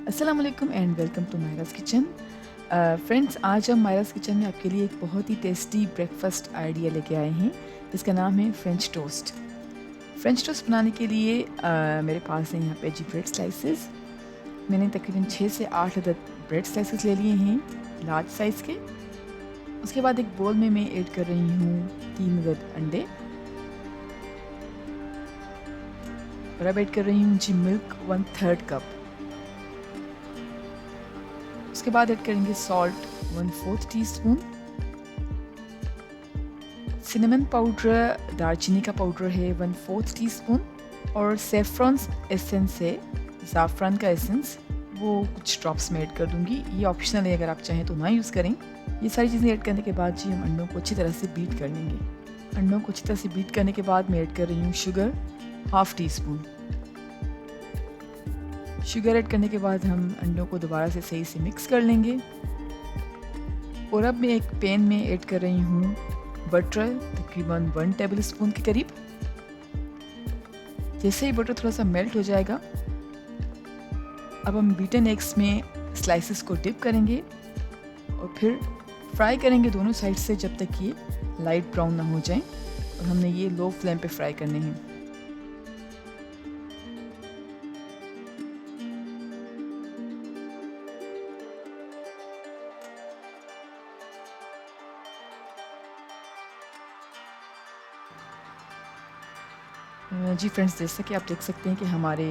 अस्सलाम वालेकुम and welcome to Myra's kitchen. Friends, आज हम मायरास किचन में आपके लिए एक बहुत ही टेस्टी ब्रेकफास्ट आइडिया लेके आए हैं जिसका नाम है फ्रेंच टोस्ट। फ्रेंच टोस्ट बनाने के लिए मेरे पास है यहाँ पे जी ब्रेड स्लाइसेस। मैंने तकरीबन 6 से 8 अदद ब्रेड स्लाइसेस ले लिए हैं लार्ज साइज़ के। उसके बाद एक बोल में मैं ऐड कर रही हूँ 3 अदद अंडे और अब ऐड कर रही हूँ जी मिल्क 1/3 कप। उसके बाद ऐड करेंगे सॉल्ट 1/4 टीस्पून, सिनेमन पाउडर दालचीनी का पाउडर है 1/4 टीस्पून और सेफ्रॉन एसेंस है, ज़ाफ़रान का एसेंस, वो कुछ ड्रॉप्स में ऐड कर दूंगी। ये ऑप्शनल है, अगर आप चाहें तो ना यूज़ करें। ये सारी चीज़ें ऐड करने के बाद जी हम अंडों को अच्छी तरह से बीट कर लेंगे। अंडों को अच्छी तरह से बीट करने के बाद मैं ऐड कर रही हूँ शुगर 1/2 टीस्पून। शुगर ऐड करने के बाद हम अंडों को दोबारा से सही से मिक्स कर लेंगे। और अब मैं एक पैन में ऐड कर रही हूँ बटर तकरीबन 1 टेबल स्पून के करीब। जैसे ही बटर थोड़ा सा मेल्ट हो जाएगा, अब हम बीटन एग्स में स्लाइसेस को डिप करेंगे और फिर फ्राई करेंगे दोनों साइड से जब तक ये लाइट ब्राउन ना हो जाए। और हमने ये लो फ्लेम पे फ्राई करने हैं। जी फ्रेंड्स, जैसा कि आप देख सकते हैं कि हमारे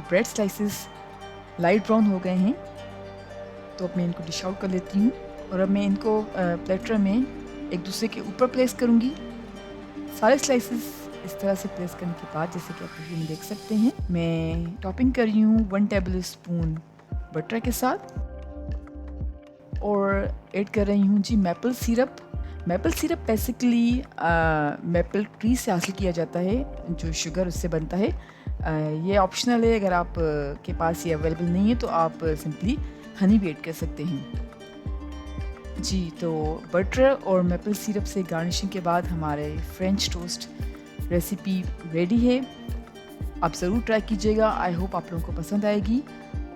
ब्रेड स्लाइसेस लाइट ब्राउन हो गए हैं। तो अब मैं इनको डिश आउट कर लेती हूँ और अब मैं इनको प्लेटर में एक दूसरे के ऊपर प्लेस करूँगी। सारे स्लाइसेस इस तरह से प्लेस करने के बाद, जैसे कि आप वीडियो में देख सकते हैं, मैं टॉपिंग कर रही हूँ 1 टेबल स्पून बटर के साथ और ऐड कर रही हूँ जी maple syrup. Maple syrup basically maple tree से हासिल किया जाता है, जो शुगर उससे बनता है। ये ऑप्शनल है, अगर आप के पास ये अवेलेबल नहीं है तो आप सिंपली हनी भी ऐड कर सकते हैं जी। तो बटर और मैपल सिरप से गार्निशिंग के बाद हमारे फ्रेंच टोस्ट रेसिपी रेडी है। आप ज़रूर ट्राई कीजिएगा। आई होप आप लोगों को पसंद आएगी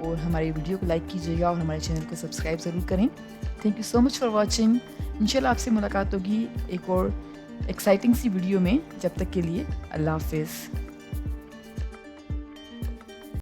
और हमारी वीडियो को लाइक कीजिएगा और हमारे चैनल को सब्सक्राइब ज़रूर करें। Thank you so much for watching. इंशाल्लाह आपसे मुलाकात होगी एक और एक्साइटिंग सी वीडियो में। जब तक के लिए अल्लाह हाफिज़।